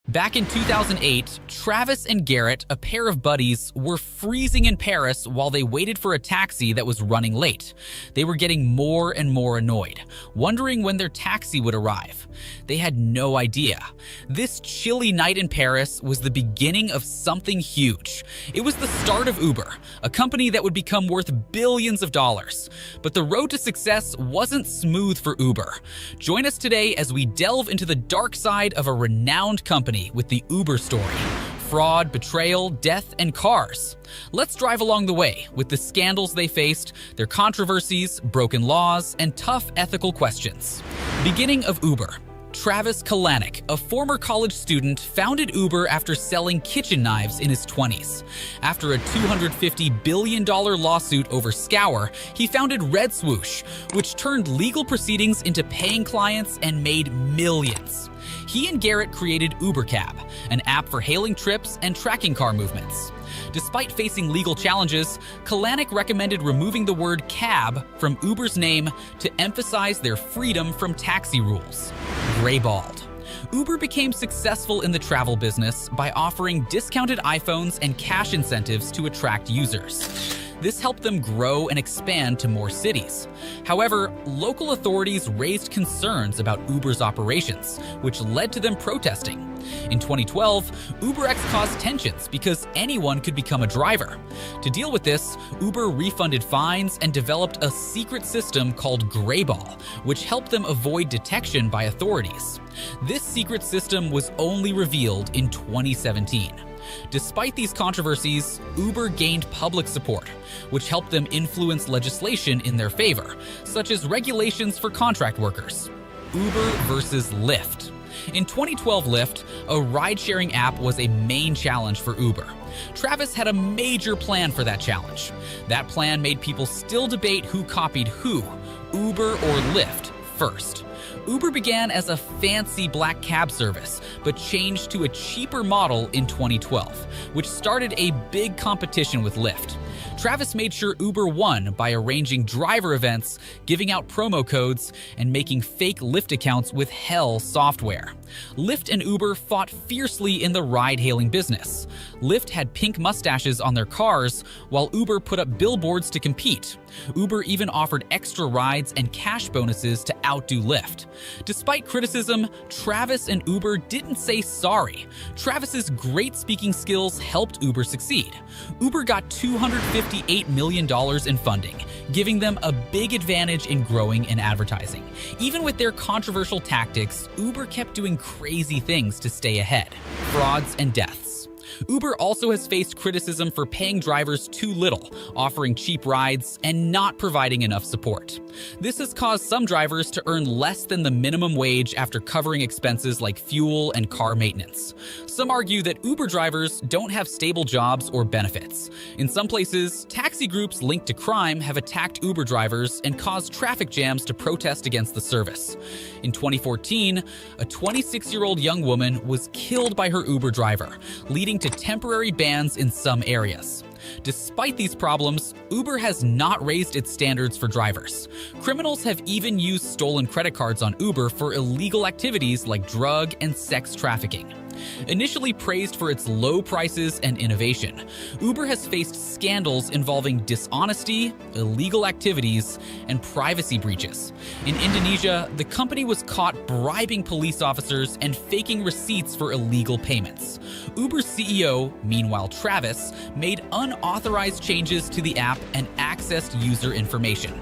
Back in 2008, Travis and Garrett, a pair of buddies, were freezing in Paris while they waited for a taxi that was running late. They were getting more and more annoyed, wondering when their taxi would arrive. They had no idea. This chilly night in Paris was the beginning of something huge. It was the start of Uber, a company that would become worth billions of dollars. But the road to success wasn't smooth for Uber. Join us today as we delve into the dark side of a renowned company with the Uber story: fraud, betrayal, death, and cars. Let's drive along the way with the scandals they faced, their controversies, broken laws, and tough ethical questions. Beginning of Uber. Travis Kalanick, a former college student, founded Uber after selling kitchen knives in his 20s. After a $250 billion lawsuit over Scour, he founded Red Swoosh, which turned legal proceedings into paying clients and made millions. He and Garrett created UberCab, an app for hailing trips and tracking car movements. Despite facing legal challenges, Kalanick recommended removing the word cab from Uber's name to emphasize their freedom from taxi rules. Greyball. Uber became successful in the travel business by offering discounted iPhones and cash incentives to attract users. This helped them grow and expand to more cities. However, local authorities raised concerns about Uber's operations, which led to them protesting. In 2012, UberX caused tensions because anyone could become a driver. To deal with this, Uber refunded fines and developed a secret system called Greyball, which helped them avoid detection by authorities. This secret system was only revealed in 2017. Despite these controversies, Uber gained public support, which helped them influence legislation in their favor, such as regulations for contract workers. Uber versus Lyft. In 2012, Lyft, a ride-sharing app, was a main challenge for Uber. Travis had a major plan for that challenge. That plan made people still debate who copied who, Uber or Lyft, first. Uber began as a fancy black cab service, but changed to a cheaper model in 2012, which started a big competition with Lyft. Travis made sure Uber won by arranging driver events, giving out promo codes, and making fake Lyft accounts with Hell software. Lyft and Uber fought fiercely in the ride-hailing business. Lyft had pink mustaches on their cars, while Uber put up billboards to compete. Uber even offered extra rides and cash bonuses to outdo Lyft. Despite criticism, Travis and Uber didn't say sorry. Travis's great speaking skills helped Uber succeed. Uber got $258 million in funding, giving them a big advantage in growing and advertising. Even with their controversial tactics, Uber kept doing crazy things to stay ahead. Frauds and deaths. Uber also has faced criticism for paying drivers too little, offering cheap rides, and not providing enough support. This has caused some drivers to earn less than the minimum wage after covering expenses like fuel and car maintenance. Some argue that Uber drivers don't have stable jobs or benefits. In some places, taxi groups linked to crime have attacked Uber drivers and caused traffic jams to protest against the service. In 2014, a 26-year-old young woman was killed by her Uber driver, leading to temporary bans in some areas. Despite these problems, Uber has not raised its standards for drivers. Criminals have even used stolen credit cards on Uber for illegal activities like drug and sex trafficking. Initially praised for its low prices and innovation, Uber has faced scandals involving dishonesty, illegal activities, and privacy breaches. In Indonesia, the company was caught bribing police officers and faking receipts for illegal payments. Uber's CEO, meanwhile Travis, made unauthorized changes to the app and accessed user information.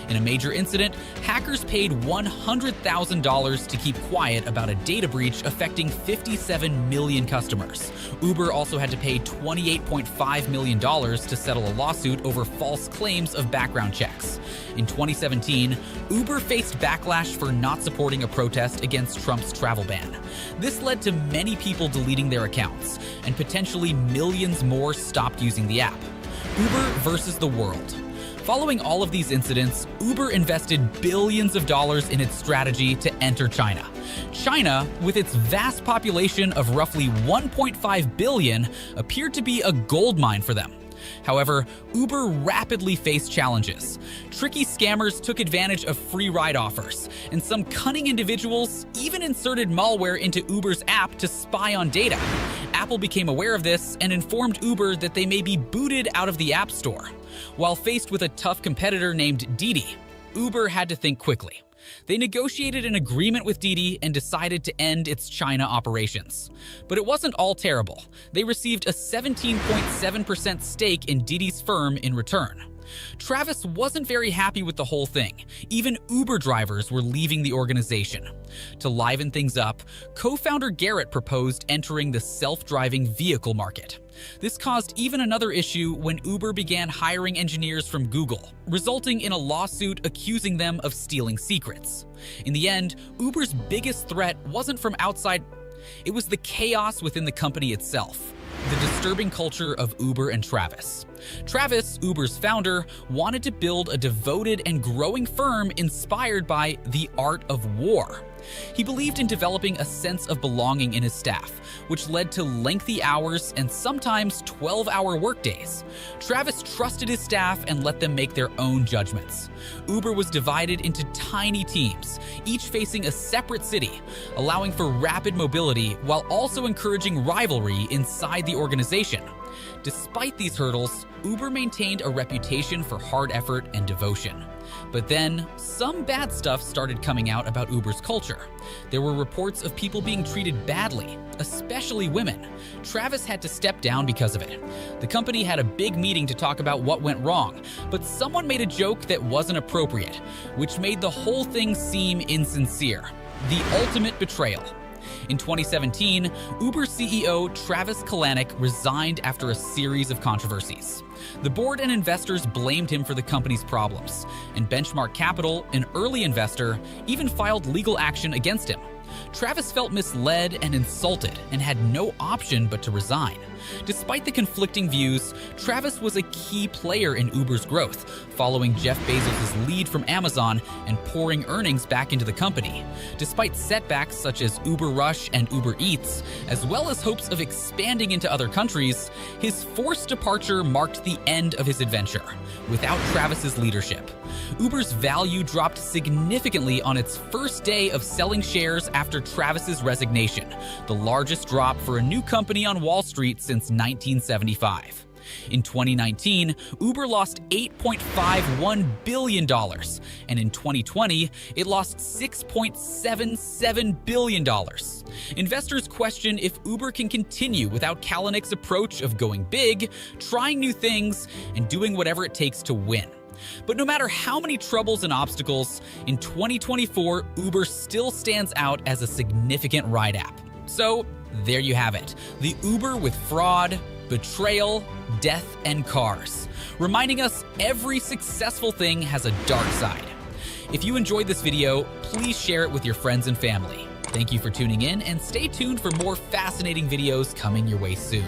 In a major incident, hackers paid $100,000 to keep quiet about a data breach affecting 57 million customers. Uber also had to pay $28.5 million to settle a lawsuit over false claims of background checks. In 2017, Uber faced backlash for not supporting a protest against Trump's travel ban. This led to many people deleting their accounts, and potentially millions more stopped using the app. Uber versus the world. Following all of these incidents, Uber invested billions of dollars in its strategy to enter China. China, with its vast population of roughly 1.5 billion, appeared to be a goldmine for them. However, Uber rapidly faced challenges. Tricky scammers took advantage of free ride offers, and some cunning individuals even inserted malware into Uber's app to spy on data. Apple became aware of this and informed Uber that they may be booted out of the App Store. While faced with a tough competitor named Didi, Uber had to think quickly. They negotiated an agreement with Didi and decided to end its China operations. But it wasn't all terrible. They received a 17.7% stake in Didi's firm in return. Travis wasn't very happy with the whole thing. Even Uber drivers were leaving the organization. To liven things up, co-founder Garrett proposed entering the self-driving vehicle market. This caused even another issue when Uber began hiring engineers from Google, resulting in a lawsuit accusing them of stealing secrets. In the end, Uber's biggest threat wasn't from outside, it was the chaos within the company itself. The disturbing culture of Uber and Travis. Travis, Uber's founder, wanted to build a devoted and growing firm inspired by the art of war. He believed in developing a sense of belonging in his staff, which led to lengthy hours and sometimes 12-hour workdays. Travis trusted his staff and let them make their own judgments. Uber was divided into tiny teams, each facing a separate city, allowing for rapid mobility while also encouraging rivalry inside the organization. Despite these hurdles, Uber maintained a reputation for hard effort and devotion. But then, some bad stuff started coming out about Uber's culture. There were reports of people being treated badly, especially women. Travis had to step down because of it. The company had a big meeting to talk about what went wrong, but someone made a joke that wasn't appropriate, which made the whole thing seem insincere. The ultimate betrayal. In 2017, Uber CEO Travis Kalanick resigned after a series of controversies. The board and investors blamed him for the company's problems, and Benchmark Capital, an early investor, even filed legal action against him. Travis felt misled and insulted and had no option but to resign. Despite the conflicting views, Travis was a key player in Uber's growth, following Jeff Bezos' lead from Amazon and pouring earnings back into the company. Despite setbacks such as Uber Rush and Uber Eats, as well as hopes of expanding into other countries, his forced departure marked the end of his adventure. Without Travis's leadership, Uber's value dropped significantly on its first day of selling shares after Travis's resignation, the largest drop for a new company on Wall Street since 1975. In 2019, Uber lost $8.51 billion, and in 2020, it lost $6.77 billion. Investors question if Uber can continue without Kalanick's approach of going big, trying new things, and doing whatever it takes to win. But no matter how many troubles and obstacles, in 2024, Uber still stands out as a significant ride app. So, there you have it. The Uber with fraud, betrayal, death, and cars. Reminding us every successful thing has a dark side. If you enjoyed this video, please share it with your friends and family. Thank you for tuning in, and stay tuned for more fascinating videos coming your way soon.